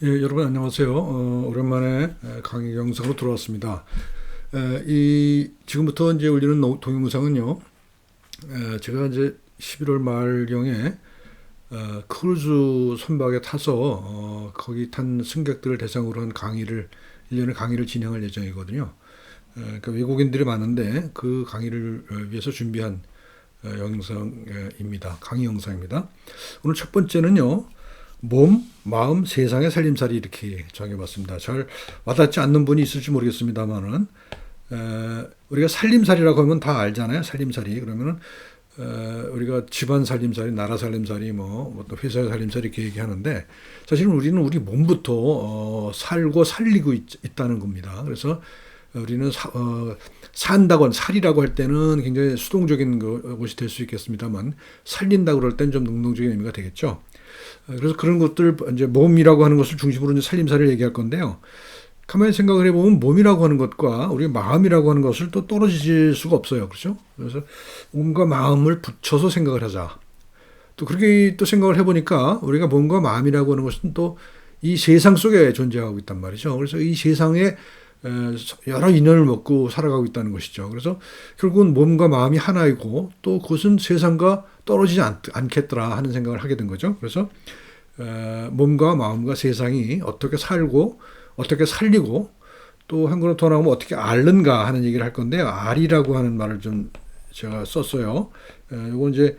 여러분 안녕하세요. 오랜만에 강의 영상으로 돌아왔습니다. 지금부터 이제 올리는 동영상은요. 제가 이제 11월 말경에 크루즈 선박에 타서 거기 탄 승객들을 대상으로 한 일련의 강의를 진행할 예정이거든요. 그러니까 외국인들이 많은데 그 강의를 위해서 준비한 영상입니다. 강의 영상입니다. 오늘 첫 번째는요. 몸, 마음, 세상의 살림살이 이렇게 정해봤습니다. 잘 와닿지 않는 분이 있을지 모르겠습니다만은 우리가 살림살이라고 하면 다 알잖아요. 살림살이 그러면은 우리가 집안 살림살이, 나라 살림살이, 또 회사의 살림살이 이렇게 얘기하는데 사실은 우리는 우리 몸부터 살고 살리고 있다는 겁니다. 그래서 우리는 산다고 살이라고 할 때는 굉장히 수동적인 것이 될 수 있겠습니다만 살린다고 그럴 땐 좀 능동적인 의미가 되겠죠. 그래서 그런 것들 이제 몸이라고 하는 것을 중심으로 이제 살림살이를 얘기할 건데요. 가만히 생각을 해보면 몸이라고 하는 것과 우리 마음이라고 하는 것을 또 떨어질 수가 없어요. 그렇죠? 그래서 몸과 마음을 붙여서 생각을 하자. 또 그렇게 또 생각을 해보니까 우리가 몸과 마음이라고 하는 것은 또 이 세상 속에 존재하고 있단 말이죠. 그래서 이 세상에 여러 인연을 먹고 살아가고 있다는 것이죠. 그래서 결국은 몸과 마음이 하나이고 또 그것은 세상과 떨어지지 않겠더라 하는 생각을 하게 된 거죠. 그래서 몸과 마음과 세상이 어떻게 살고 어떻게 살리고 또 한 걸음 더 나가면 어떻게 앓는가 하는 얘기를 할 건데요. 알이라고 하는 말을 좀 제가 썼어요. 이건 이제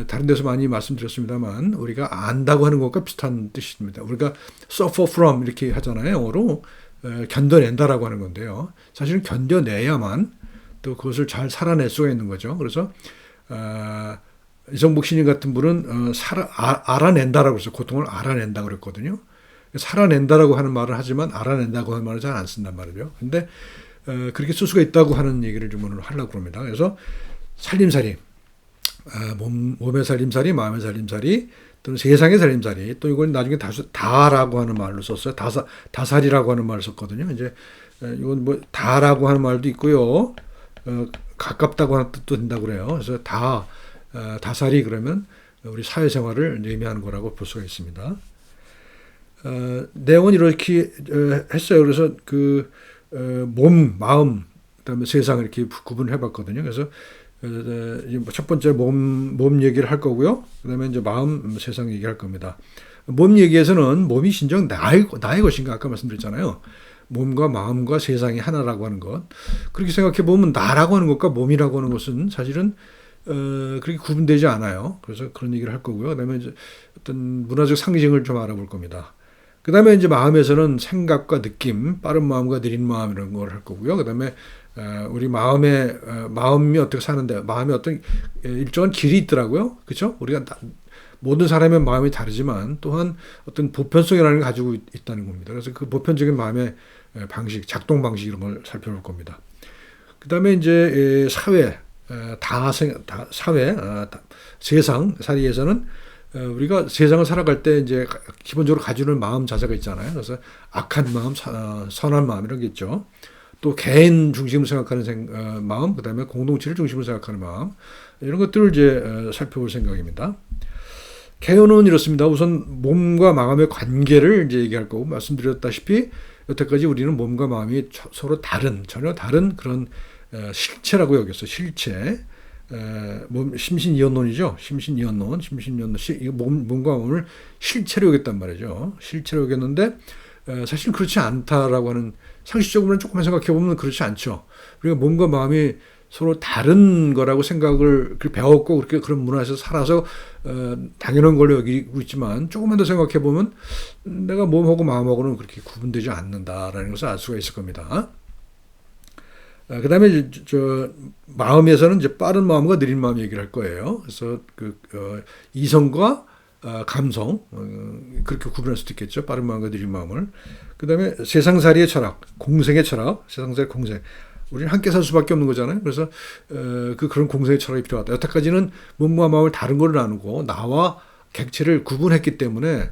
다른 데서 많이 말씀드렸습니다만 우리가 안다고 하는 것과 비슷한 뜻입니다. 우리가 suffer from 이렇게 하잖아요. 영어로 견뎌낸다라고 하는 건데요. 사실은 견뎌내야만 또 그것을 잘 살아낼 수가 있는 거죠. 그래서 이성복 신임 같은 분은 알아낸다라고 해서 고통을 알아낸다 그랬거든요. 살아낸다라고 하는 말을 하지만 알아낸다고 하는 말을 잘 안 쓴단 말이죠. 근데 그렇게 쓸 수가 있다고 하는 얘기를 좀 오늘 하려고 합니다. 그래서 살림살이, 몸의 살림살이, 마음의 살림살이, 또는 세상의 살림살이, 또 이건 나중에 다라고 하는 말로 썼어요. 다살이라고 하는 말을 썼거든요. 이제 이건 뭐 다라고 하는 말도 있고요. 가깝다고 하는 뜻도 된다고 그래요. 그래서 다살이 그러면 우리 사회생활을 의미하는 거라고 볼 수가 있습니다. 내용은 이렇게 했어요. 그래서 몸, 마음, 그다음에 세상을 이렇게 구분을 해봤거든요. 그래서 첫 번째 몸 얘기를 할 거고요. 그다음에 이제 마음, 세상 얘기할 겁니다. 몸 얘기에서는 몸이 진정 나의 것인가 아까 말씀드렸잖아요. 몸과 마음과 세상이 하나라고 하는 것. 그렇게 생각해 보면 나라고 하는 것과 몸이라고 하는 것은 사실은 그렇게 구분되지 않아요. 그래서 그런 얘기를 할 거고요. 그다음에 이제 어떤 문화적 상징을 좀 알아볼 겁니다. 그 다음에 이제 마음에서는 생각과 느낌, 빠른 마음과 느린 마음 이런 걸 할 거고요. 그 다음에 우리 마음이 어떻게 사는데, 마음이 어떤 일정한 길이 있더라고요. 그렇죠? 우리가 모든 사람의 마음이 다르지만 또한 어떤 보편성이라는 걸 가지고 있다는 겁니다. 그래서 그 보편적인 마음의 방식, 작동 방식 이런 걸 살펴볼 겁니다. 그 다음에 이제 사회, 세상 살이에서는 우리가 세상을 살아갈 때 이제 기본적으로 가지는 마음 자세가 있잖아요. 그래서 악한 마음, 선한 마음 이런 게 있죠. 또 개인 중심으로 생각하는 마음, 그다음에 공동체를 중심으로 생각하는 마음 이런 것들을 이제 살펴볼 생각입니다. 개요는 이렇습니다. 우선 몸과 마음의 관계를 이제 얘기할 거고 말씀드렸다시피 여태까지 우리는 몸과 마음이 서로 전혀 다른 그런 실체라고 여겼어요. 실체. 심신이원론이죠. 심신이원론. 몸과 마음을 실체로 여겼단 말이죠. 실체로 여겼는데 사실 그렇지 않다라고 하는 상식적으로는 조금만 생각해 보면 그렇지 않죠. 우리가 몸과 마음이 서로 다른 거라고 생각을 배웠고 그렇게 그런 문화에서 살아서 당연한 걸로 여기고 있지만 조금만 더 생각해 보면 내가 몸하고 마음하고는 그렇게 구분되지 않는다라는 것을 알 수가 있을 겁니다. 그 다음에 마음에서는 이제 빠른 마음과 느린 마음 얘기를 할 거예요. 그래서 이성과 감성, 그렇게 구분할 수도 있겠죠. 빠른 마음과 느린 마음을. 그 다음에 세상살이의 철학, 공생의 철학, 세상살이 공생. 우리는 함께 살 수밖에 없는 거잖아요. 그래서 그런 공생의 철학이 필요하다. 여태까지는 몸과 마음을 다른 걸 나누고 나와 객체를 구분했기 때문에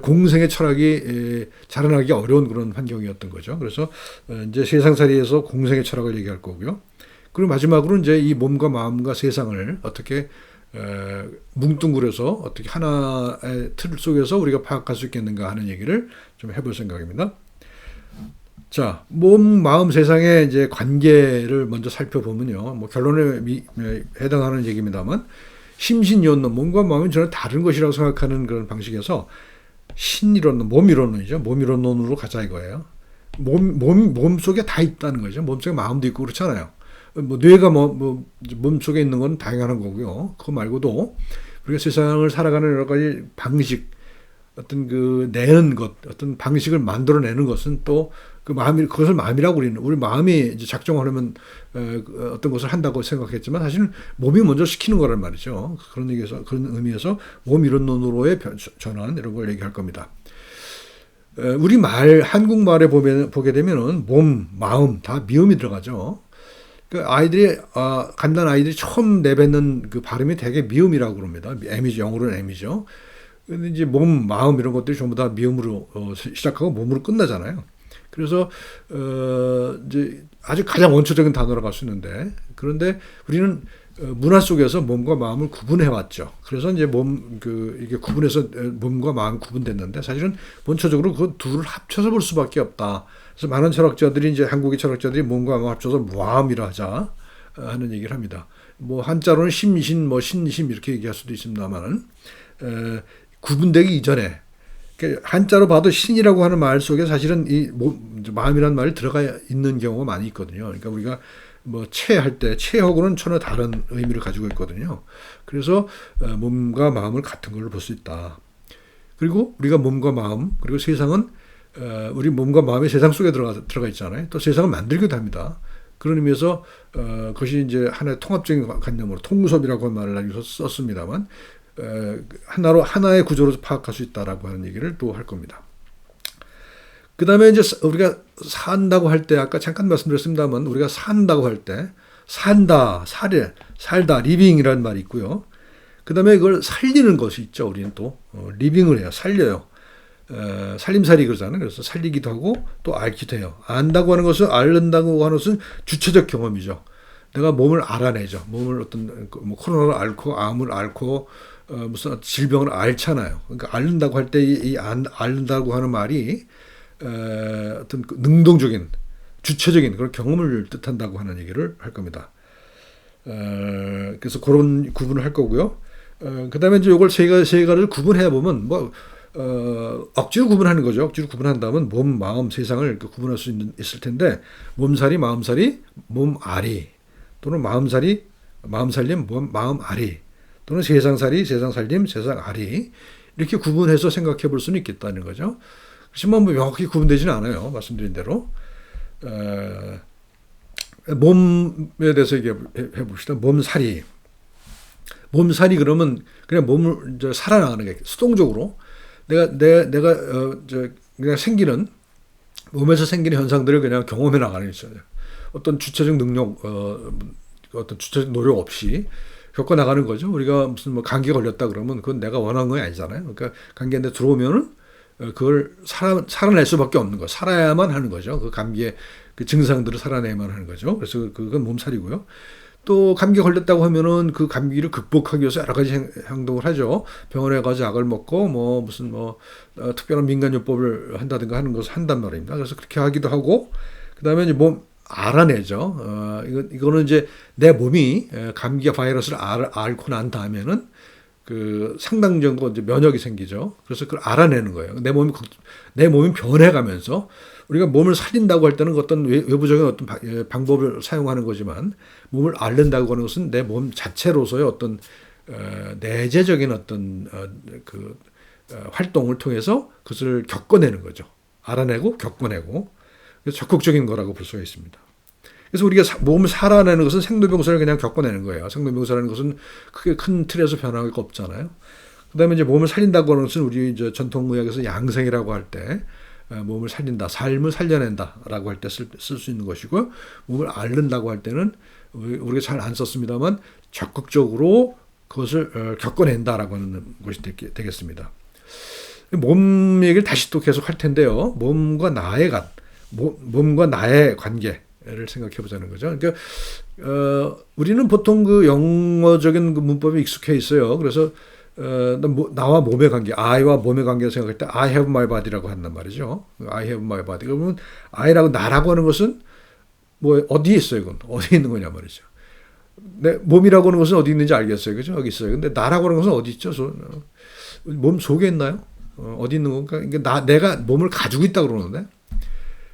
공생의 철학이 자라나기 어려운 그런 환경이었던 거죠. 그래서 이제 세상살이에서 공생의 철학을 얘기할 거고요. 그리고 마지막으로 이제 이 몸과 마음과 세상을 어떻게 뭉뚱그려서 어떻게 하나의 틀 속에서 우리가 파악할 수 있겠는가 하는 얘기를 좀 해볼 생각입니다. 자, 몸, 마음, 세상의 이제 관계를 먼저 살펴보면요. 뭐 결론에 해당하는 얘기입니다만, 심신이론론, 몸과 마음은 전혀 다른 것이라고 생각하는 그런 방식에서 신이론론, 몸이론론이죠. 몸이론론으로 가자 이거예요. 몸 속에 다 있다는 거죠. 몸 속에 마음도 있고 그렇잖아요. 뭐 뇌가 몸 속에 있는 건 당연한 거고요. 그거 말고도 우리가 세상을 살아가는 여러 가지 방식, 어떤 그 내는 것, 어떤 방식을 만들어내는 것은 또 그 마음이, 그것을 마음이라고 우리 마음이 이제 작정하려면 어떤 것을 한다고 생각했지만 사실은 몸이 먼저 시키는 거란 말이죠. 그런 얘기에서, 그런 의미에서 몸 이론론으로의 전환 이런 걸 얘기할 겁니다. 우리 한국말에 보게 되면은 몸, 마음 다 미음이 들어가죠. 그 간단 아이들이 처음 내뱉는 그 발음이 되게 미음이라고 그럽니다. M이죠. 영어로는 M이죠. 근데 이제 몸, 마음 이런 것들이 전부 다 미음으로 시작하고 몸으로 끝나잖아요. 그래서 이제 아주 가장 원초적인 단어로 갈 수 있는데, 그런데 우리는 문화 속에서 몸과 마음을 구분해 왔죠. 그래서 이제 이게 구분해서 몸과 마음이 구분됐는데, 사실은 원초적으로 그 둘을 합쳐서 볼 수밖에 없다. 그래서 많은 철학자들이, 이제 한국의 철학자들이 몸과 마음을 합쳐서 모함이라 하자 하는 얘기를 합니다. 뭐 한자로는 심신, 뭐 신심 이렇게 얘기할 수도 있습니다만은 구분되기 이전에, 한자로 봐도 신이라고 하는 말 속에 사실은 이 마음이라는 말이 들어가 있는 경우가 많이 있거든요. 그러니까 우리가 뭐 체할 때 체하고는 전혀 다른 의미를 가지고 있거든요. 그래서 몸과 마음을 같은 걸로 볼 수 있다. 그리고 우리가 몸과 마음, 그리고 세상은 우리 몸과 마음이 세상 속에 들어가 있잖아요. 또 세상을 만들기도 합니다. 그런 의미에서 그것이 이제 하나의 통합적인 관념으로 통섭이라고 하는 말을 여기서 썼습니다만, 하나의 구조로 파악할 수 있다라고 하는 얘기를 또 할 겁니다. 그 다음에 이제 우리가 산다고 할 때, 아까 잠깐 말씀드렸습니다만, 우리가 산다고 할 때, 산다, 살다, 리빙이라는 말이 있고요. 그 다음에 그걸 살리는 것이 있죠. 우리는 또, 리빙을 해요. 살려요. 살림살이 그러잖아요. 그래서 살리기도 하고, 또 앓기도 해요. 안다고 하는 것은, 앓는다고 하는 것은 주체적 경험이죠. 내가 몸을 알아내죠. 몸을 어떤, 뭐 코로나를 앓고, 암을 앓고, 무슨 질병을 앓잖아요. 그러니까 앓는다고 할 때 이 앓는다고 하는 말이 어떤 능동적인 주체적인 그런 경험을 뜻한다고 하는 얘기를 할 겁니다. 그래서 그런 구분을 할 거고요. 그 다음에 이제 이걸 세 가지를 구분해 보면 뭐 억지로 구분하는 거죠. 억지로 구분한다면 몸, 마음, 세상을 구분할 수 있을 텐데, 몸살이, 마음살이, 몸앓이, 또는 마음살이, 마음살림, 마음앓이, 또는 세상살이, 세상살림, 세상앓이, 이렇게 구분해서 생각해 볼 수는 있겠다는 거죠. 그렇지만 뭐 명확히 구분되지는 않아요. 말씀드린 대로. 몸에 대해서 얘기해 봅시다. 몸살이. 몸살이 그러면 그냥 몸을 이제 살아나가는 게 수동적으로 내가 그냥 생기는 몸에서 생기는 현상들을 그냥 경험해 나가는 거죠. 어떤 주체적 능력, 어떤 주체적 노력 없이 겪어 나가는 거죠. 우리가 무슨 뭐 감기 걸렸다 그러면 그건 내가 원하는 건 아니잖아요. 그러니까 감기한테 들어오면은 그걸 살아낼 수밖에 없는 거, 살아야만 하는 거죠. 그 감기의 그 증상들을 살아내야만 하는 거죠. 그래서 그건 몸살이고요. 또 감기 걸렸다고 하면은 그 감기를 극복하기 위해서 여러 가지 행동을 하죠. 병원에 가서 약을 먹고 뭐 무슨 특별한 민간요법을 한다든가 하는 것을 한단 말입니다. 그래서 그렇게 하기도 하고, 그 다음에 이제 몸 알아내죠. 이거는 이제 내 몸이 감기와 바이러스를 앓고 난 다음에는 그 상당 정도 이제 면역이 생기죠. 그래서 그걸 알아내는 거예요. 내 몸이 변해가면서, 우리가 몸을 살린다고 할 때는 어떤 외부적인 어떤 방법을 사용하는 거지만, 몸을 앓는다고 하는 것은 내 몸 자체로서의 어떤 내재적인 어떤 활동을 통해서 그것을 겪어내는 거죠. 알아내고 겪어내고. 그래서 적극적인 거라고 볼 수가 있습니다. 그래서 우리가 몸을 살아내는 것은 생로병사를 그냥 겪어내는 거예요. 생로병사라는 것은 크게 큰 틀에서 변화가 없잖아요. 그 다음에 이제 몸을 살린다고 하는 것은 우리 이제 전통의학에서 양생이라고 할 때 몸을 살린다, 삶을 살려낸다라고 할 때 쓸 수 있는 것이고, 몸을 앓는다고 할 때는 우리가 잘 안 썼습니다만 적극적으로 그것을 겪어낸다라고 하는 것이 되겠습니다. 몸 얘기를 다시 또 계속 할 텐데요. 몸과 나의 관계, 관계를 생각해 보자는 거죠. 그러니까 우리는 보통 그 영어적인 그 문법에 익숙해 있어요. 그래서 나와 몸의 관계, I와 몸의 관계를 생각할 때 I have my body라고 한단 말이죠. I have my body. 그러면 I라고 나라고 하는 것은 뭐 어디에 있어요? 이건 어디에 있는 거냐 말이죠. 내 몸이라고 하는 것은 어디 있는지 알겠어요, 그죠? 여기 있어요. 근데 나라고 하는 것은 어디 있죠? 몸 속에 있나요? 어디 있는 건가? 그러니까 내가 몸을 가지고 있다 그러는데.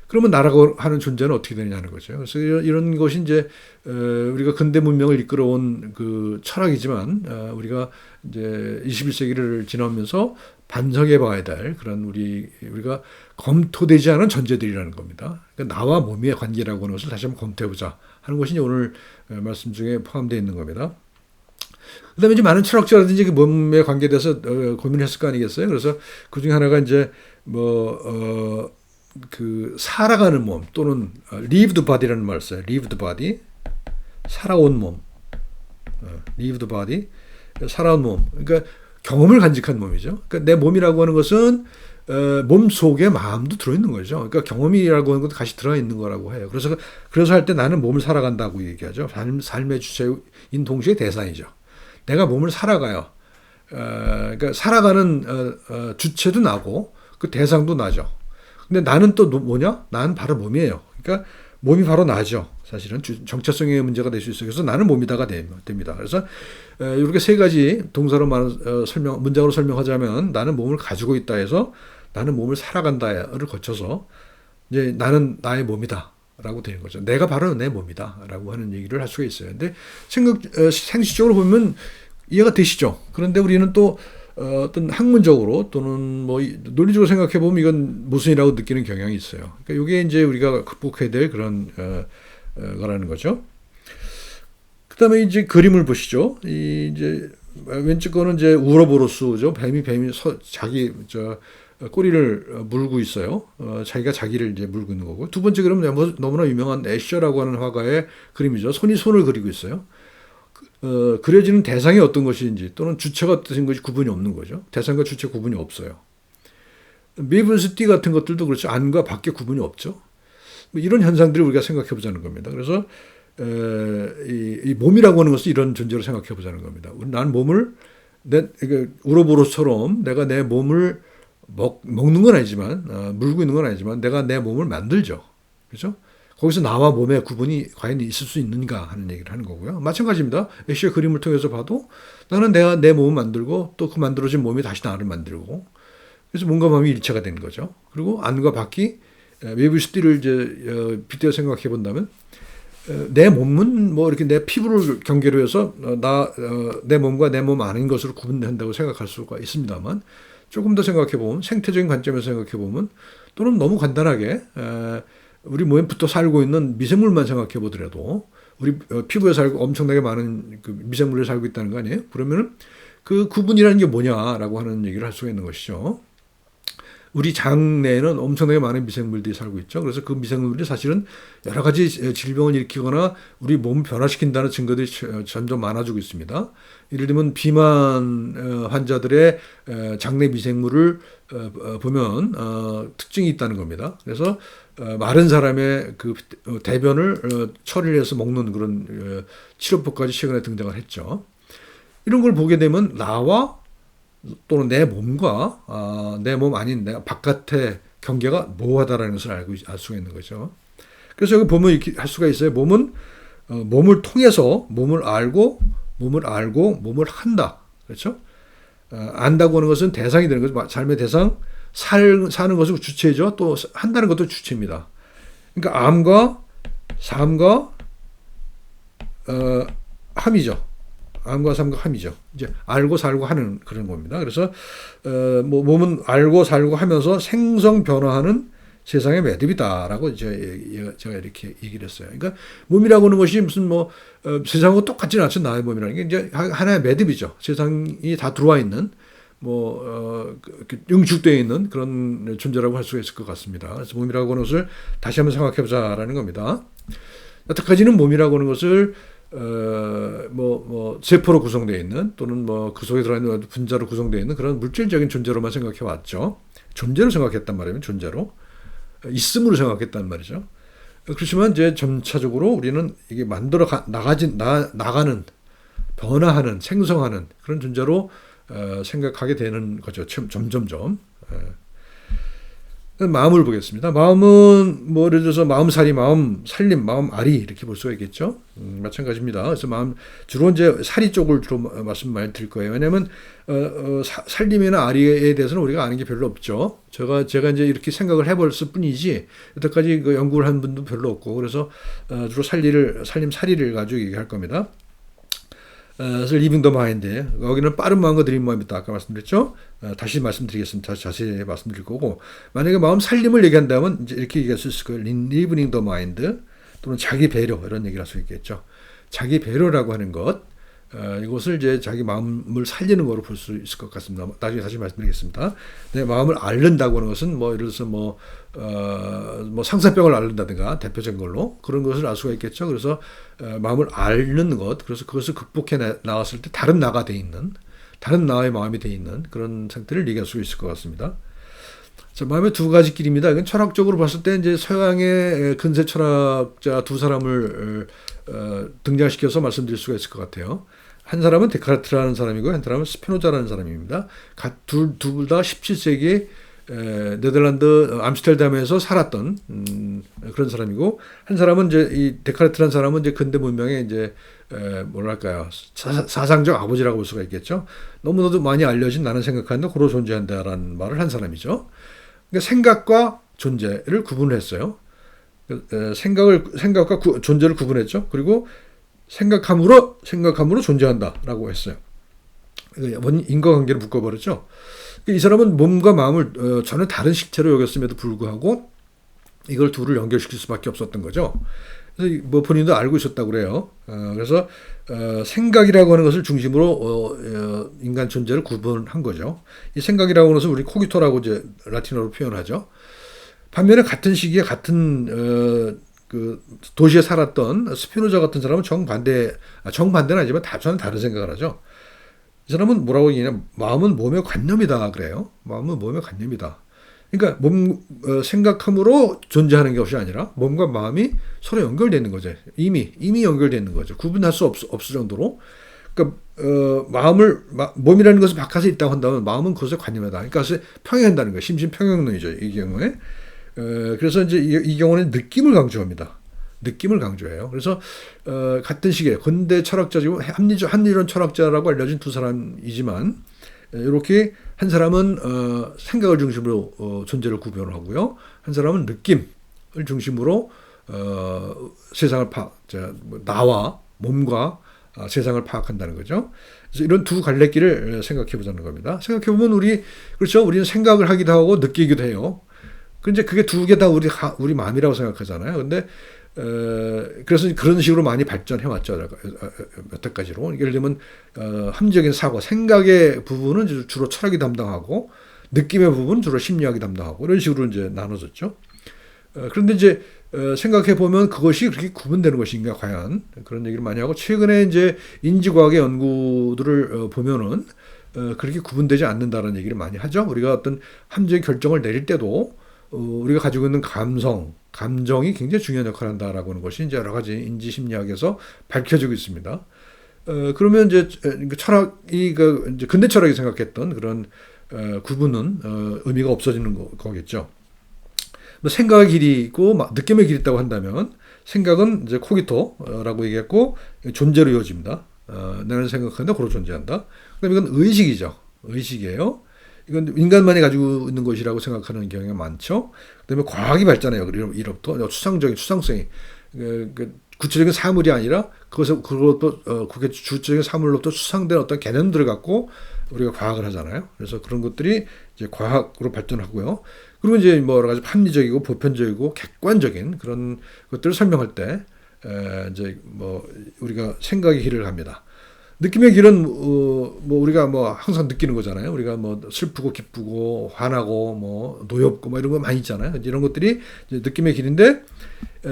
그러면 나라고 하는 존재는 어떻게 되느냐는 거죠. 그래서 이런 것이 이제 우리가 근대 문명을 이끌어온 그 철학이지만 우리가 이제 21세기를 지나면서 반성해 봐야 될 그런 우리가 검토되지 않은 전제들이라는 겁니다. 그러니까 나와 몸의 관계라고 하는 것을 다시 한번 검토해 보자 하는 것이 오늘 말씀 중에 포함되어 있는 겁니다. 그다음에 이제 많은 철학자라든지 그 몸의 관계에 대해서 고민을 했을 거 아니겠어요? 그래서 그 중에 하나가 이제 그 살아가는 몸 또는 lived body라는 말을 써요. lived body, 살아온 몸, lived body, 살아온 몸. 그러니까 경험을 간직한 몸이죠. 그러니까 내 몸이라고 하는 것은 몸 속에 마음도 들어있는 거죠. 그러니까 경험이라고 하는 것도 같이 들어있는 거라고 해요. 그래서 할 때 나는 몸을 살아간다고 얘기하죠. 삶의 주체인 동시에 대상이죠. 내가 몸을 살아가요. 그러니까 살아가는 주체도 나고 그 대상도 나죠. 근데 나는 또 뭐냐? 나는 바로 몸이에요. 그러니까 몸이 바로 나죠. 사실은 정체성의 문제가 될 수 있어요. 그래서 나는 몸이다가 됩니다. 그래서 이렇게 세 가지 동사로 문장으로 설명하자면 나는 몸을 가지고 있다 해서 나는 몸을 살아간다를 거쳐서 이제 나는 나의 몸이다라고 되는 거죠. 내가 바로 내 몸이다라고 하는 얘기를 할 수가 있어요. 근데 생식적으로 보면 이해가 되시죠? 그런데 우리는 또 어떤 학문적으로 또는 뭐 논리적으로 생각해 보면 이건 모순이라고 느끼는 경향이 있어요. 그러니까 이게 이제 우리가 극복해야 될 그런 거라는 거죠. 그다음에 이제 그림을 보시죠. 이제 왼쪽 거는 이제 우로보로스죠. 뱀이 자기 꼬리를 물고 있어요. 자기가 자기를 이제 물고 있는 거고. 두 번째 그림은 너무나 유명한 애셔라고 하는 화가의 그림이죠. 손이 손을 그리고 있어요. 그려지는 대상이 어떤 것인지 또는 주체가 어떤 것이 구분이 없는 거죠. 대상과 주체 구분이 없어요. 메이븐스띠 같은 것들도 그렇죠. 안과 밖에 구분이 없죠. 이런 현상들을 우리가 생각해 보자는 겁니다. 그래서 이 몸이라고 하는 것은 이런 존재로 생각해 보자는 겁니다. 나는 몸을 우로보로처럼 내가 내 몸을 먹는 건 아니지만 물고 있는 건 아니지만 내가 내 몸을 만들죠. 그렇죠? 거기서 나와 몸의 구분이 과연 있을 수 있는가 하는 얘기를 하는 거고요. 마찬가지입니다. 애쉬의 그림을 통해서 봐도 나는 내가 내 몸을 만들고 또 그 만들어진 몸이 다시 나를 만들고 그래서 몸과 마음이 일체가 되는 거죠. 그리고 안과 밖이 메이블스티를 이제 빗대어 생각해 본다면 내 몸은 뭐 이렇게 내 피부를 경계로 해서 내 몸과 내 몸 아닌 것으로 구분된다고 생각할 수가 있습니다만 조금 더 생각해 보면 생태적인 관점에서 생각해 보면 또는 너무 간단하게 우리 몸에 붙어 살고 있는 미생물만 생각해 보더라도 우리 피부에 살고 엄청나게 많은 그 미생물이 살고 있다는 거 아니에요? 그러면은 그 구분이라는 게 뭐냐라고 하는 얘기를 할 수가 있는 것이죠. 우리 장 내에는 엄청나게 많은 미생물들이 살고 있죠. 그래서 그 미생물들이 사실은 여러 가지 질병을 일으키거나 우리 몸을 변화시킨다는 증거들이 점점 많아지고 있습니다. 예를 들면 비만 환자들의 장내 미생물을 보면 특징이 있다는 겁니다. 그래서 마른 사람의 그 대변을 처리를 해서 먹는 그런 치료법까지 최근에 등장을 했죠. 이런 걸 보게 되면 나와 또는 내 몸과 내 몸 아닌 내가 바깥의 경계가 모호하다라는 것을 알 수가 있는 거죠. 그래서 여기 보면 이렇게 할 수가 있어요. 몸은 몸을 통해서 몸을 알고 몸을 한다. 그렇죠? 안다고 하는 것은 대상이 되는 거죠. 삶의 대상, 사는 것은 주체죠. 또 한다는 것도 주체입니다. 그러니까 암과 삶과 함이죠. 암과 삶과 함이죠. 이제 알고 살고 하는 그런 겁니다. 그래서 뭐 몸은 알고 살고 하면서 생성 변화하는 세상의 매듭이다라고 이제 제가 이렇게 얘기를 했어요. 그러니까 몸이라고 하는 것이 무슨 뭐 세상과 똑같지는 않죠. 나의 몸이라는 게 이제 하나의 매듭이죠. 세상이 다 들어와 있는 뭐 응축되어 있는 그런 존재라고 할 수가 있을 것 같습니다. 그래서 몸이라고 하는 것을 다시 한번 생각해 보자라는 겁니다. 여태까지는 몸이라고 하는 것을 세포로 구성되어 있는 또는 뭐 그 속에 들어있는 분자로 구성되어 있는 그런 물질적인 존재로만 생각해 왔죠. 존재로 생각했단 말이에요. 존재로. 있음으로 생각했단 말이죠. 그렇지만 이제 점차적으로 우리는 이게 나가는 변화하는 생성하는 그런 존재로 생각하게 되는 거죠. 점점점. 마음을 보겠습니다. 마음은 뭐 예를 들어서 마음살이, 마음 살림, 마음 알이 이렇게 볼 수가 있겠죠. 마찬가지입니다. 그래서 마음 주로 이제 살이 쪽을 주로 말씀 많이 드릴 거예요. 왜냐하면 살림이나 알이에 대해서는 우리가 아는 게 별로 없죠. 제가 이제 이렇게 생각을 해봤을 뿐이지 여태까지 그 연구를 한 분도 별로 없고 그래서 주로 살림 사리를 가지고 얘기할 겁니다. 그래서 리빙 더 마인드 여기는 빠른 마음과 느린 마음이 있다 아까 말씀드렸죠. 다시 말씀드리겠습니다. 다시 자세히 말씀드릴 거고 만약에 마음 살림을 얘기한다면 이제 이렇게 얘기할 수 있을 거예요. 리빙 더 마인드 또는 자기 배려 이런 얘기를 할 수 있겠죠. 자기 배려라고 하는 것 이것을 이제 자기 마음을 살리는 거로 볼 수 있을 것 같습니다. 나중에 다시 말씀드리겠습니다. 내 마음을 앓는다고 하는 것은 뭐 예를 들어서 뭐 상사병을 앓는다든가 대표적인 걸로 그런 것을 알 수가 있겠죠. 그래서 마음을 앓는 것, 그래서 그것을 극복해 나갔을 때 다른 나가 돼 있는, 다른 나의 마음이 돼 있는 그런 상태를 얘기할 수 있을 것 같습니다. 자, 마음의 두 가지 길입니다. 이건 철학적으로 봤을 때 이제 서양의 근세 철학자 두 사람을 등장시켜서 말씀드릴 수가 있을 것 같아요. 한 사람은 데카르트라는 사람이고 한 사람은 스피노자라는 사람입니다. 둘 다 17세기 네덜란드 암스테르담에서 살았던 그런 사람이고 한 사람은 이제 이 데카르트라는 사람은 이제 근대 문명의 이제 뭐랄까요 사상적 아버지라고 볼 수가 있겠죠. 너무나도 많이 알려진 나는 생각하는데 고로 존재한다라는 말을 한 사람이죠. 그러니까 생각과 존재를 구분을 했어요. 생각과 존재를 구분했죠. 그리고 생각함으로 존재한다라고 했어요. 인과관계를 묶어버렸죠. 이 사람은 몸과 마음을 전혀 다른 식체로 여겼음에도 불구하고 이걸 둘을 연결시킬 수밖에 없었던 거죠. 그래서 뭐 본인도 알고 있었다고 그래요. 그래서 생각이라고 하는 것을 중심으로 인간 존재를 구분한 거죠. 이 생각이라고 하는 것을 우리 코기토라고 이제 라틴어로 표현하죠. 반면에 같은 시기에 같은 그 도시에 살았던 스피노자 같은 사람은 정반대는 아니지만 전혀 다른 생각을 하죠. 이 사람은 뭐라고 얘기하냐? 마음은 몸의 관념이다 그래요. 마음은 몸의 관념이다. 그러니까 생각함으로 존재하는 것이 아니라 몸과 마음이 서로 연결되어 있는 거죠. 이미 연결되어 있는 거죠. 구분할 수 없을 정도로. 그러니까 몸이라는 것을 바깥에 있다고 한다면 마음은 그것의 관념이다. 그러니까 그것을 평행한다는 거예요. 심신평행론이죠. 이 경우에. 그래서 이제 이 경우는 느낌을 강조합니다. 느낌을 강조해요. 그래서 같은 시기에 근대 철학자지고 한리론 철학자라고 알려진 두 사람이지만 이렇게 한 사람은 생각을 중심으로 존재를 구별을 하고요. 한 사람은 느낌을 중심으로 세상을 나와 몸과 세상을 파악한다는 거죠. 그래서 이런 두 갈래길을 생각해 보자는 겁니다. 생각해 보면 우리는 생각을 하기도 하고 느끼기도 해요. 근데 그게 두 개 다 우리 마음이라고 생각하잖아요. 근데 그래서 그런 식으로 많이 발전해 왔죠. 여태까지로. 예를 들면 합리적인 사고, 생각의 부분은 주로 철학이 담당하고 느낌의 부분은 주로 심리학이 담당하고 이런 식으로 이제 나눠졌죠. 그런데 이제 생각해 보면 그것이 그렇게 구분되는 것인가 과연 그런 얘기를 많이 하고 최근에 이제 인지과학의 연구들을 보면은 그렇게 구분되지 않는다는 얘기를 많이 하죠. 우리가 어떤 합리적인 결정을 내릴 때도 우리가 가지고 있는 감정이 굉장히 중요한 역할을 한다라고 하는 것이 이제 여러 가지 인지 심리학에서 밝혀지고 있습니다. 그러면 이제 철학이 이제 근대 철학이 생각했던 그런 구분은 의미가 없어지는 거겠죠. 뭐 생각의 길이 있고 느낌의 길이 있다고 한다면 생각은 이제 코기토라고 얘기했고 존재로 이어집니다. 나는 생각한다, 고로 존재한다. 그럼 이건 의식이죠. 의식이에요. 이건 인간만이 가지고 있는 것이라고 생각하는 경향이 많죠. 그다음에 과학이 발전해요. 이로부터 추상성이 구체적인 사물이 아니라 그게 주체적인 사물로부터 추상된 어떤 개념들을 갖고 우리가 과학을 하잖아요. 그래서 그런 것들이 이제 과학으로 발전하고요. 그리고 이제 뭐 여러 가지 합리적이고 보편적이고 객관적인 그런 것들을 설명할 때 이제 뭐 우리가 생각의 길을 갑니다. 느낌의 길은 뭐 우리가 뭐 항상 느끼는 거잖아요. 우리가 뭐 슬프고 기쁘고 화나고 뭐 노엽고 뭐 이런 거 많이 있잖아요. 이런 것들이 이제 느낌의 길인데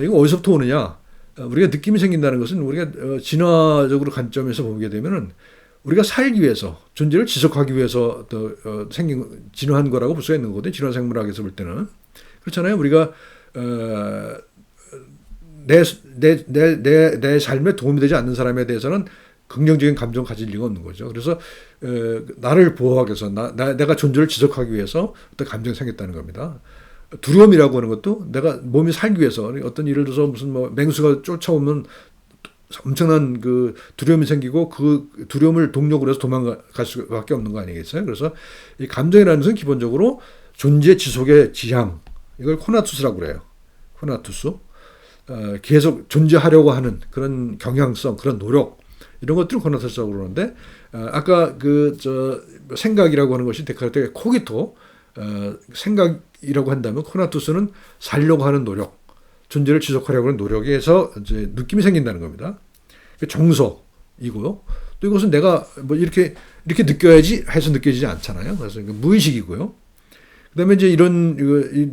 이거 어디서부터 오느냐? 우리가 느낌이 생긴다는 것은 우리가 진화적으로 관점에서 보게 되면은 우리가 살기 위해서 존재를 지속하기 위해서 진화한 거라고 볼 수가 있는 거거든요. 진화 생물학에서 볼 때는 그렇잖아요. 우리가 내 삶에 도움이 되지 않는 사람에 대해서는 긍정적인 감정 가질 리가 없는 거죠. 그래서 나를 보호하기 위해서 내가 존재를 지속하기 위해서 어떤 감정이 생겼다는 겁니다. 두려움이라고 하는 것도 내가 몸이 살기 위해서 어떤 예를 들어서 무슨 뭐 맹수가 쫓아오면 엄청난 그 두려움이 생기고 그 두려움을 동력으로 해서 도망갈 수밖에 없는 거 아니겠어요? 그래서 이 감정이라는 것은 기본적으로 존재 지속의 지향, 이걸 코나투스라고 그래요. 코나투스. 계속 존재하려고 하는 그런 경향성, 그런 노력, 이런 것들을 코나투스라고 그러는데, 아까 생각이라고 하는 것이 데카르트의 코기토, 생각이라고 한다면 코나투스는 살려고 하는 노력, 존재를 지속하려고 하는 노력에서 이제 느낌이 생긴다는 겁니다. 정서이고요. 또 이것은 내가 뭐 이렇게 느껴야지 해서 느껴지지 않잖아요. 그래서 무의식이고요. 그다음에 이제 이런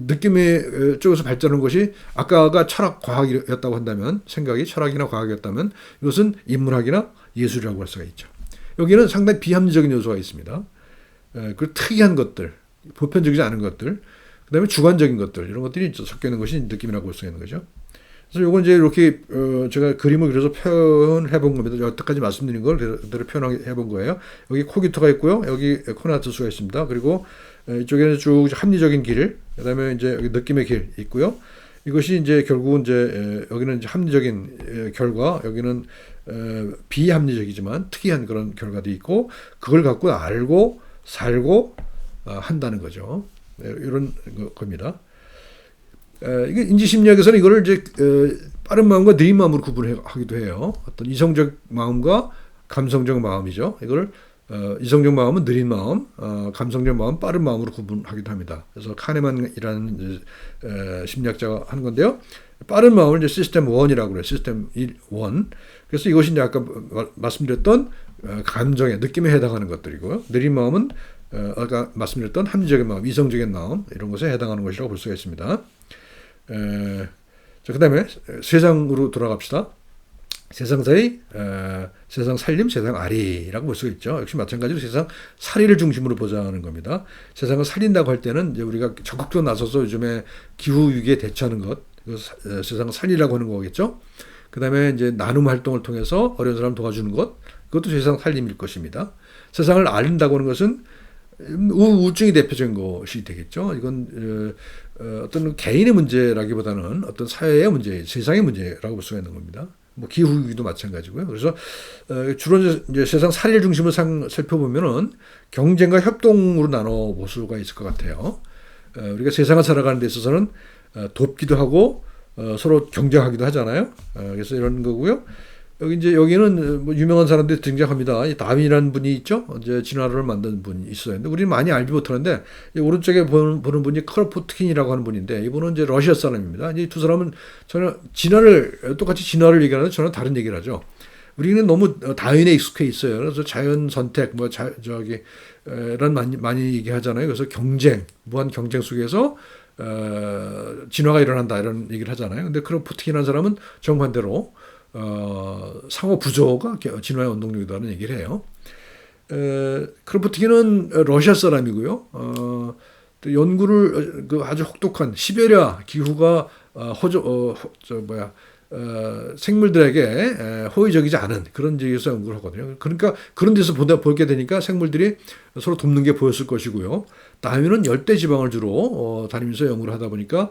느낌의 쪽에서 발전한 것이 아까가 철학 과학이었다고 한다면, 생각이 철학이나 과학이었다면 이것은 인문학이나 예술이라고 할 수가 있죠. 여기는 상당히 비합리적인 요소가 있습니다. 그 특이한 것들, 보편적이지 않은 것들, 그다음에 주관적인 것들, 이런 것들이 섞여 있는 것이 느낌이라고 볼 수 있는 거죠. 그래서 이건 이제 이렇게 제가 그림을 그려서 표현해 본 겁니다. 여태까지 말씀드린 걸 그대로 표현해 본 거예요. 여기 코기토가 있고요. 여기 코나투스가 있습니다. 그리고 이쪽에는 쭉 합리적인 길, 그다음에 이제 여기 느낌의 길 있고요. 이것이 이제 결국은 이제 여기는 이제 합리적인 결과, 여기는 비합리적이지만 특이한 그런 결과도 있고, 그걸 갖고 알고 살고 한다는 거죠. 이런 겁니다. 이게 인지심리학에서는 이거를 이제 빠른 마음과 느린 마음으로 구분하기도 해요. 어떤 이성적 마음과 감성적 마음이죠. 이걸 이성적 마음은 느린 마음, 감성적 마음은 빠른 마음으로 구분하기도 합니다. 그래서 카네만이라는 심리학자가 하는 건데요. 빠른 마음을 이제 시스템 1이라고 그래요. 시스템 1. 그래서 이것이 이제 아까 말씀드렸던 감정의 느낌에 해당하는 것들이고요. 느린 마음은 아까 말씀드렸던 합리적인 마음, 이성적인 마음, 이런 것에 해당하는 것이라고 볼 수가 있습니다. 자, 그 다음에 세상으로 돌아갑시다. 세상사의 세상 살림, 세상 아리라고 볼 수가 있죠. 역시 마찬가지로 세상 살이를 중심으로 보자는 겁니다. 세상을 살린다고 할 때는 이제 우리가 적극적으로 나서서 요즘에 기후 위기에 대처하는 것, 세상을 살리라고 하는 거겠죠. 그 다음에 이제 나눔 활동을 통해서 어려운 사람 도와주는 것, 그것도 세상 살림일 것입니다. 세상을 아린다고 하는 것은 우울증이 대표적인 것이 되겠죠. 이건 어떤 개인의 문제라기보다는 어떤 사회의 문제, 세상의 문제라고 볼 수가 있는 겁니다. 뭐 기후 위기도 마찬가지고요. 그래서 주로 이제 세상 살일 중심으로 살펴보면은 경쟁과 협동으로 나눠 볼 수가 있을 것 같아요. 우리가 세상을 살아가는 데 있어서는 돕기도 하고 서로 경쟁하기도 하잖아요. 그래서 이런 거고요. 여기는 뭐 유명한 사람들이 등장합니다. 이 다윈이라는 분이 있죠. 이제 진화론을 만든 분이 있어요. 근데 우리는 많이 알지 못하는데 오른쪽에 보는 분이 크로포트킨이라고 하는 분인데, 이분은 이제 러시아 사람입니다. 이 두 사람은 전혀 똑같이 진화를 얘기하는데 전혀 다른 얘기를 하죠. 우리는 너무 다윈에 익숙해 있어요. 그래서 자연 선택, 란 많이 얘기하잖아요. 그래서 무한 경쟁 속에서 진화가 일어난다, 이런 얘기를 하잖아요. 근데 크로포트킨이라는 사람은 정반대로 상호 부조가 진화의 원동력이라는 얘기를 해요. 크로포트킨은 러시아 사람이고요. 또 연구를 아주 혹독한 시베리아 기후가 생물들에게 호의적이지 않은 그런 지역에서 연구를 하거든요. 그러니까 그런 데서 보게 되니까 생물들이 서로 돕는 게 보였을 것이고요. 다윈은 열대 지방을 주로 다니면서 연구를 하다 보니까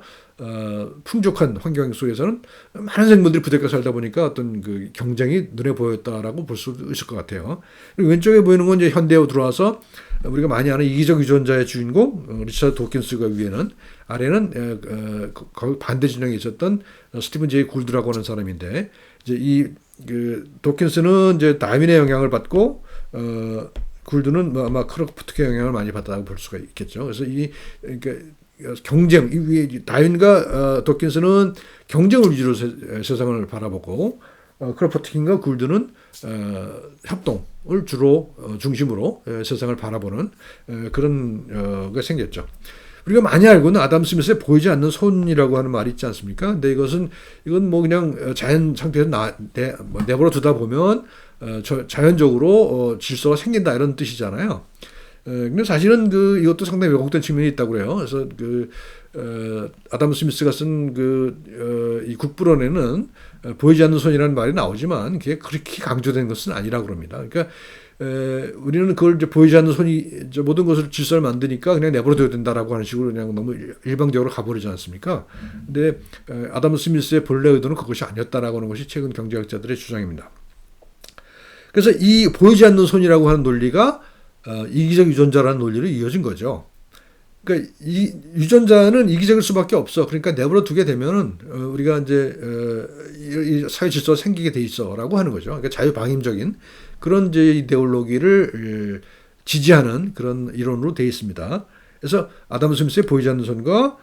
풍족한 환경 속에서는 많은 생물들이 부대껴 살다 보니까 어떤 그 경쟁이 눈에 보였다라고 볼 수 있을 것 같아요. 그리고 왼쪽에 보이는 건 이제 현대에 들어와서 우리가 많이 아는 이기적 유전자의 주인공 리차드 도킨스가 위에는, 아래는 반대 진영에 있었던 스티븐 제이 굴드라고 하는 사람인데, 이제 도킨스는 이제 다윈의 영향을 받고 굴드는 아마 크로포트킨의 영향을 많이 받았다고 볼 수가 있겠죠. 그래서 경쟁, 다윈과 도킨스는 경쟁을 위주로 세상을 바라보고, 크로포트킨과 굴드는 협동을 주로 중심으로 세상을 바라보는 그런 게 생겼죠. 우리가 많이 알고는 아담 스미스의 보이지 않는 손이라고 하는 말이 있지 않습니까? 근데 이건 뭐 그냥 자연 상태에서 내버려 두다 보면 자연적으로 질서가 생긴다, 이런 뜻이잖아요. 근데 사실은 이것도 상당히 왜곡된 측면이 있다고 그래요. 그래서 아담 스미스가 쓴 이 국부론에는 보이지 않는 손이라는 말이 나오지만 그게 그렇게 강조된 것은 아니라고 그럽니다. 그러니까 우리는 그걸 이제 보이지 않는 손이 모든 것을 질서를 만드니까 그냥 내버려둬야 된다라고 하는 식으로 그냥 너무 일방적으로 가버리지 않습니까? 근데 아담 스미스의 본래 의도는 그것이 아니었다라고 하는 것이 최근 경제학자들의 주장입니다. 그래서 이 보이지 않는 손이라고 하는 논리가 이기적 유전자라는 논리로 이어진 거죠. 그러니까 이 유전자는 이기적일 수밖에 없어. 그러니까 내버려 두게 되면은 우리가 이제 이 사회 질서가 생기게 돼 있어라고 하는 거죠. 그러니까 자유방임적인 그런 이제 이데올로기를 지지하는 그런 이론으로 되어 있습니다. 그래서 아담 스미스의 보이지 않는 손과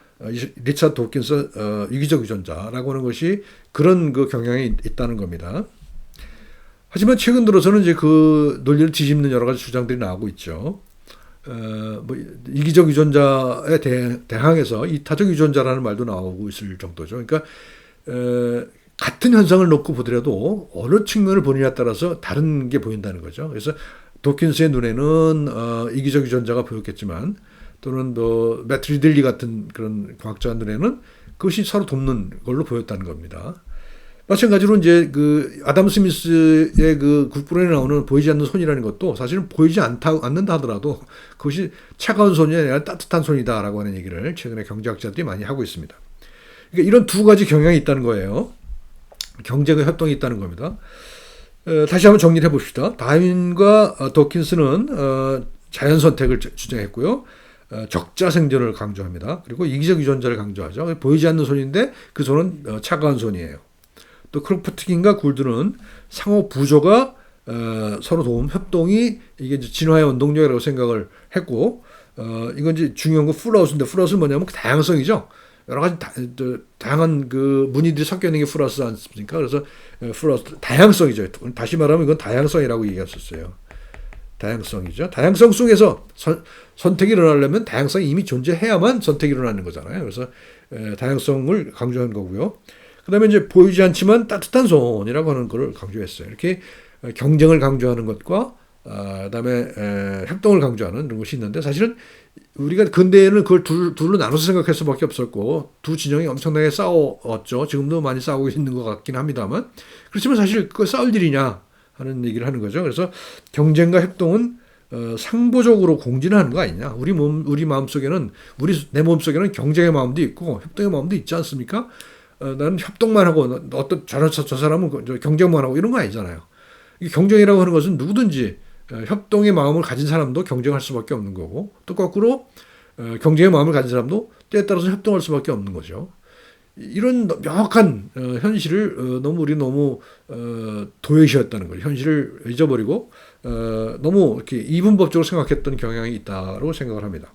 리차드 도킨스 이기적 유전자라고 하는 것이 그런 그 경향이 있다는 겁니다. 하지만 최근 들어서는 이제 그 논리를 뒤집는 여러 가지 주장들이 나오고 있죠. 뭐 이기적 유전자에 대항해서 이타적 유전자라는 말도 나오고 있을 정도죠. 그러니까 같은 현상을 놓고 보더라도 어느 측면을 보느냐에 따라서 다른 게 보인다는 거죠. 그래서 도킨스의 눈에는 이기적 유전자가 보였겠지만 또는 뭐 매트 리들리 같은 그런 과학자 눈에는 그것이 서로 돕는 걸로 보였다는 겁니다. 마찬가지로 이제 그 아담 스미스의 그 국부론에 나오는 보이지 않는 손이라는 것도 사실은 보이지 않는다 하더라도 그것이 차가운 손이 아니라 따뜻한 손이다라고 하는 얘기를 최근에 경제학자들이 많이 하고 있습니다. 그러니까 이런 두 가지 경향이 있다는 거예요. 경쟁과 협동이 있다는 겁니다. 다시 한번 정리를 해봅시다. 다윈과 도킨스는 자연 선택을 주장했고요. 적자 생존을 강조합니다. 그리고 이기적 유전자를 강조하죠. 보이지 않는 손인데 그 손은 차가운 손이에요. 또 크로프트긴과 굴드는 상호 부조가 서로 도움, 협동이 이게 이제 진화의 원동력이라고 생각을 했고, 이건 이제 중요한 건 플러스인데 플러스는 뭐냐면 그 다양성이죠. 여러 가지 다양한 그 무늬들이 섞여 있는 게 플러스 않습니까? 그래서 플러스 다양성이죠. 다시 말하면 이건 다양성이라고 얘기했었어요. 다양성이죠. 다양성 속에서 선택이 일어나려면 다양성이 이미 존재해야만 선택이 일어나는 거잖아요. 그래서 다양성을 강조한 거고요. 그 다음에 이제 보이지 않지만 따뜻한 손이라고 하는 걸 강조했어요. 이렇게 경쟁을 강조하는 것과 그다음에 협동을 강조하는 이런 것이 있는데 사실은 우리가 근대에는 그걸 둘로 나눠서 생각할 수밖에 없었고 두 진영이 엄청나게 싸웠죠. 지금도 많이 싸우고 있는 것 같긴 합니다만 그렇지만 사실 그거 싸울 일이냐 하는 얘기를 하는 거죠. 그래서 경쟁과 협동은 상보적으로 공진하는 거 아니냐. 우리 마음 속에는 내 몸 속에는 경쟁의 마음도 있고 협동의 마음도 있지 않습니까? 나는 협동만 하고 어떤 저 사람은 경쟁만 하고 이런 거 아니잖아요. 이 경쟁이라고 하는 것은 누구든지 협동의 마음을 가진 사람도 경쟁할 수밖에 없는 거고 또 거꾸로 경쟁의 마음을 가진 사람도 때에 따라서 협동할 수밖에 없는 거죠. 이런 명확한 현실을 우리 너무 도외시했다는 거죠. 현실을 잊어버리고 너무 이렇게 이분법적으로 생각했던 경향이 있다고 생각을 합니다.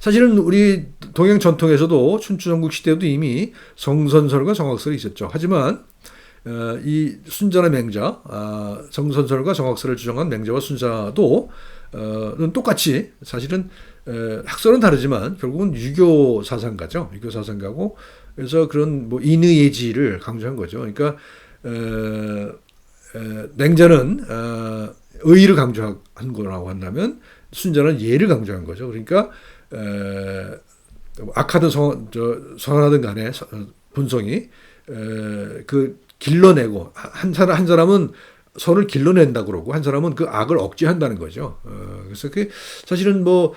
사실은 우리 동양 전통에서도 춘추전국 시대에도 이미 성선설과 성악설이 있었죠. 하지만 이 순자나 맹자, 성선설과 성악설을 주장한 맹자와 순자도 똑같이 사실은 학설은 다르지만 결국은 유교 사상가죠. 유교 사상가고 그래서 그런 뭐 인의예지를 강조한 거죠. 그러니까 맹자는 의의를 강조한 거라고 한다면 순자는 예를 강조한 거죠. 그러니까 악하든 선하든 간에 본성이 그 길러내고 한 사람은 선을 길러낸다 그러고 한 사람은 그 악을 억제한다는 거죠. 그래서 그 사실은 뭐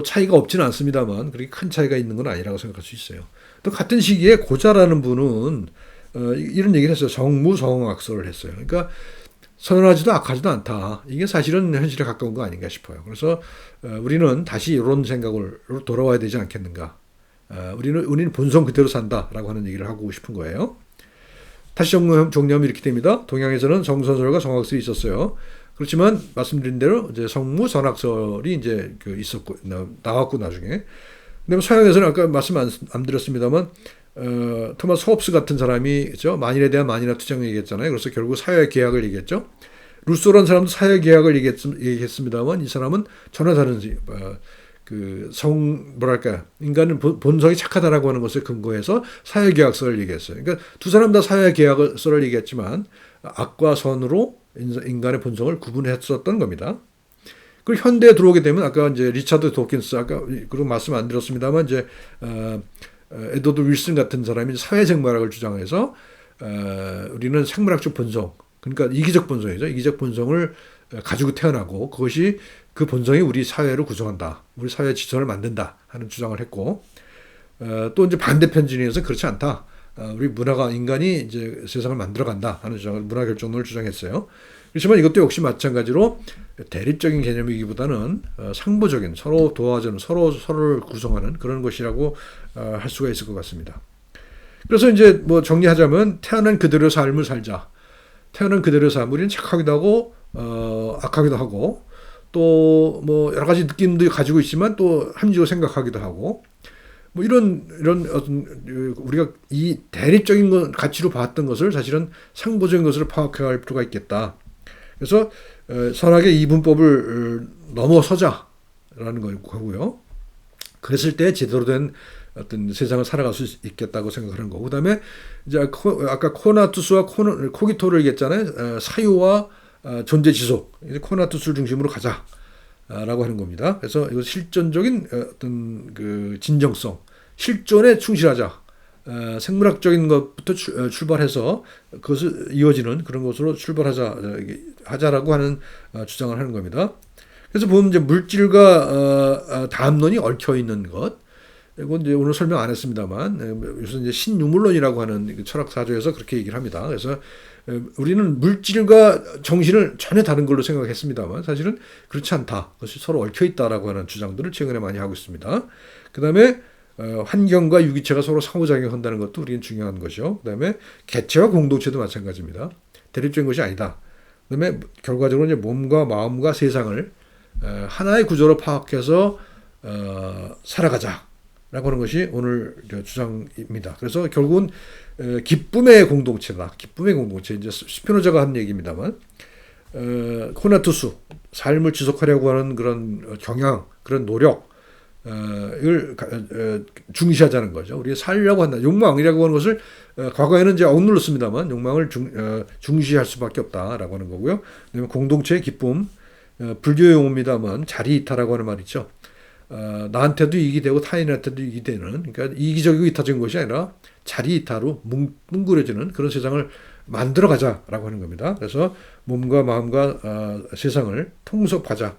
차이가 없지는 않습니다만 그렇게 큰 차이가 있는 건 아니라고 생각할 수 있어요. 또 같은 시기에 고자라는 분은 이런 얘기를 했어요. 성무성악설을 했어요. 그러니까 선하지도 악하지도 않다. 이게 사실은 현실에 가까운 거 아닌가 싶어요. 그래서 우리는 다시 이런 생각으로 돌아와야 되지 않겠는가. 우리는 본성 그대로 산다라고 하는 얘기를 하고 싶은 거예요. 다시 정리하면 이렇게 됩니다. 동양에서는 성선설과 성악설이 있었어요. 그렇지만 말씀드린 대로 이제 성무선악설이 이제 있었고 나왔고 나중에. 근데 서양에서는 아까 말씀 안 드렸습니다만 토마스 호흡스 같은 사람이 그죠? 만인에 대한 만인화 투쟁을 얘기했잖아요. 그래서 결국 사회 계약을 얘기했죠. 루소라는 사람도 사회 계약을 얘기했습니다만 이 사람은 전혀 다른 뭐랄까 인간은 본성이 착하다라고 하는 것에 근거해서 사회 계약설을 얘기했어요. 그러니까 두 사람 다 사회 계약설을 얘기했지만 악과 선으로 인간의 본성을 구분했었던 겁니다. 그리고 현대에 들어오게 되면 아까 이제 리차드 도킨스 아까 그런 말씀 안 드렸습니다만 이제 에드워드 윌슨 같은 사람이 사회생물학을 주장해서 우리는 생물학적 본성 그러니까 이기적 본성이죠. 이기적 본성을 가지고 태어나고 그것이 그 본성이 우리 사회를 구성한다. 우리 사회의 지선을 만든다 하는 주장을 했고 또 이제 반대편 진영에서 그렇지 않다. 우리 문화가 인간이 이제 세상을 만들어간다 하는 주장을 문화 결정론을 주장했어요. 그렇지만 이것도 역시 마찬가지로 대립적인 개념이기보다는 상보적인 서로 도와주는 서로를 구성하는 그런 것이라고 할 수가 있을 것 같습니다. 그래서 이제 뭐 정리하자면 태어난 그대로 삶을 살자. 태어난 그대로 삶 우리는 착하기도 하고 악하기도 하고 또 뭐 여러 가지 느낌도 가지고 있지만 또 합리적으로 생각하기도 하고 뭐 이런 어떤 우리가 이 대립적인 가치로 봤던 것을 사실은 상보적인 것으로 파악할 필요가 있겠다. 그래서 선악의 이분법을 넘어서자라는 거고요. 그랬을 때 제대로 된 어떤 세상을 살아갈 수 있겠다고 생각하는 거고. 그다음에 이제 아까 코나투스와 코기토를 얘기했잖아요. 사유와 존재 지속. 코나투스를 중심으로 가자라고 하는 겁니다. 그래서 이거 실존적인 어떤 그 진정성, 실존에 충실하자. 생물학적인 것부터 출발해서 그것을 이어지는 그런 것으로 하자라고 하는 주장을 하는 겁니다. 그래서 보면 이제 물질과 다음론이 얽혀 있는 것. 이건 이제 오늘 설명 안 했습니다만, 요새 이제 신유물론이라고 하는 철학 사조에서 그렇게 얘기를 합니다. 그래서 우리는 물질과 정신을 전혀 다른 걸로 생각했습니다만, 사실은 그렇지 않다. 그것이 서로 얽혀 있다라고 하는 주장들을 최근에 많이 하고 있습니다. 그 다음에 환경과 유기체가 서로 상호작용한다는 것도 우리는 중요한 것이요. 그 다음에 개체와 공동체도 마찬가지입니다. 대립적인 것이 아니다. 그 다음에 결과적으로 이제 몸과 마음과 세상을 하나의 구조로 파악해서 살아가자라고 하는 것이 오늘 주장입니다. 그래서 결국은 기쁨의 공동체다. 기쁨의 공동체. 이제 스피노자가 한 얘기입니다만 코나투스 삶을 지속하려고 하는 그런 경향, 그런 노력 을 중시하자는 거죠. 우리가 살려고 한다. 욕망이라고 하는 것을 과거에는 이제 억눌렀습니다만 욕망을 중시할 수밖에 없다라고 하는 거고요. 그다음에 공동체의 기쁨, 불교 용어입니다만 자리이타라고 하는 말 있죠. 나한테도 이익이 되고 타인한테도 이익이 되는 그러니까 이기적이고 이타적인 것이 아니라 자리이타로 뭉그러지는 그런 세상을 만들어 가자라고 하는 겁니다. 그래서 몸과 마음과 세상을 통섭하자.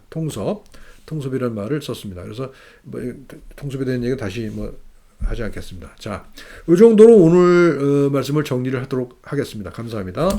통섭이라는 말을 썼습니다. 그래서 뭐 통섭에 대한 얘기 다시 뭐 하지 않겠습니다. 자, 이 정도로 오늘 말씀을 정리를 하도록 하겠습니다. 감사합니다.